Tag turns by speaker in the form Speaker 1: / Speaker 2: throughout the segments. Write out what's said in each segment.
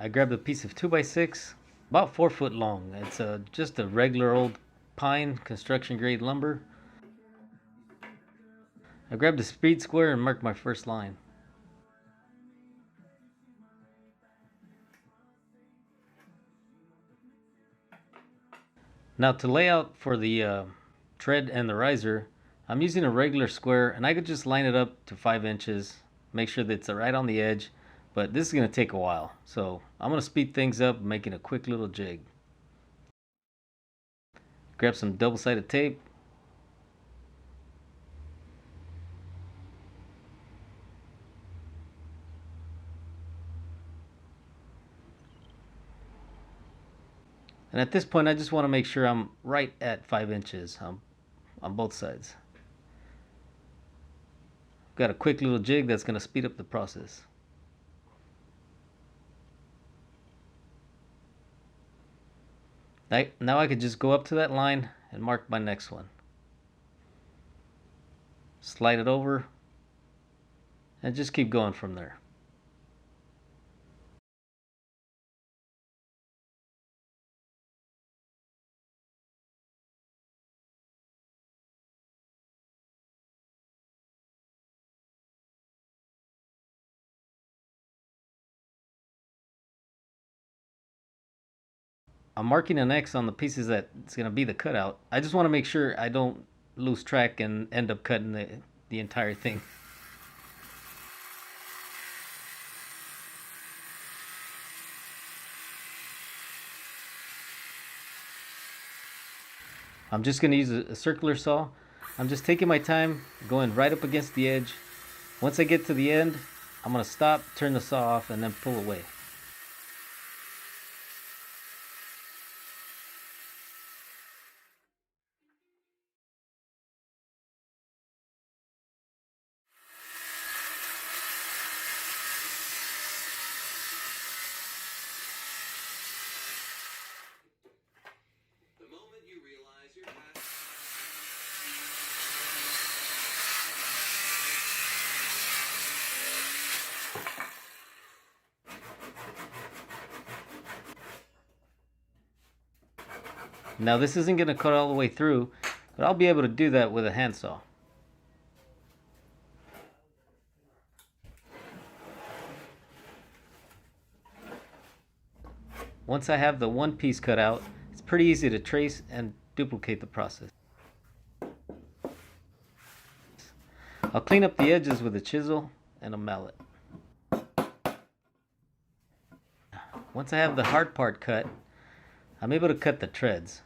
Speaker 1: I grabbed a piece of 2x6, about 4 foot long. It's just a regular old pine construction grade lumber. I grabbed a speed square and marked my first line. Now to lay out for the tread and the riser, I'm using a regular square, and I could just line it up to 5 inches, make sure that it's right on the edge, but this is going to take a while. So I'm going to speed things up, making a quick little jig. Grab some double-sided tape. And at this point, I just want to make sure I'm right at 5 inches on both sides. Got a quick little jig that's going to speed up the process. Now I could just go up to that line and mark my next one. Slide it over and just keep going from there. I'm marking an X on the pieces that it's going to be the cutout. I just want to make sure I don't lose track and end up cutting the entire thing. I'm just going to use a circular saw. I'm just taking my time, going right up against the edge. Once I get to the end, I'm going to stop, turn the saw off, and then pull away. Now this isn't going to cut all the way through, but I'll be able to do that with a handsaw. Once I have the one piece cut out, it's pretty easy to trace and duplicate the process. I'll clean up the edges with a chisel and a mallet. Once I have the hard part cut, I'm able to cut the treads.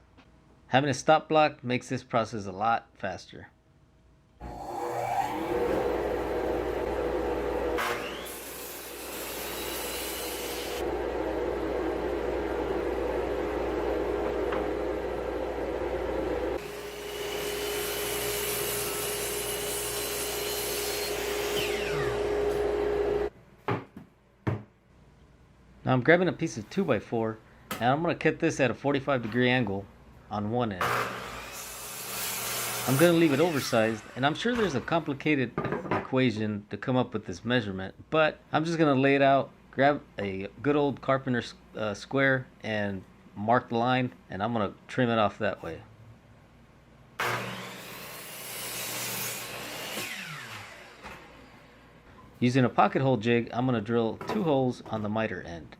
Speaker 1: Having a stop block makes this process a lot faster. Now I'm grabbing a piece of 2x4 and I'm going to cut this at a 45-degree angle on one end. I'm going to leave it oversized, and I'm sure there's a complicated equation to come up with this measurement, but I'm just going to lay it out, grab a good old carpenter square and mark the line, and I'm going to trim it off that way. Using a pocket hole jig, I'm going to drill 2 holes on the miter end.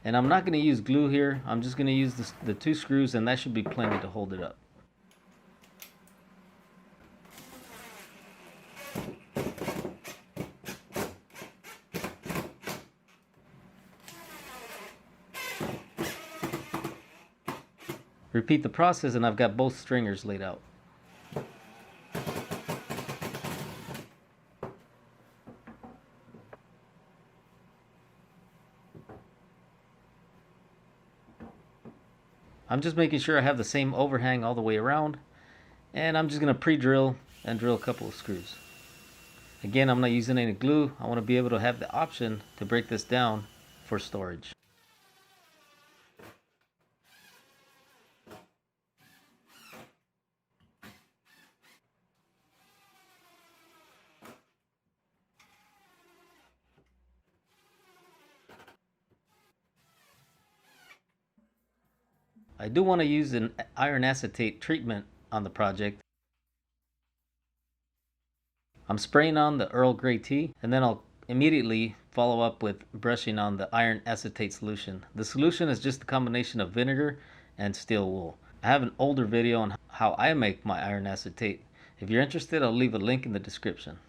Speaker 1: And I'm not going to use glue here. I'm just going to use the 2 screws, and that should be plenty to hold it up. Repeat the process, and I've got both stringers laid out. I'm just making sure I have the same overhang all the way around, and I'm just going to pre-drill and drill a couple of screws. Again, I'm not using any glue. I want to be able to have the option to break this down for storage. I do want to use an iron acetate treatment on the project. I'm spraying on the Earl Grey tea, and then I'll immediately follow up with brushing on the iron acetate solution. The solution is just a combination of vinegar and steel wool. I have an older video on how I make my iron acetate. If you're interested, I'll leave a link in the description.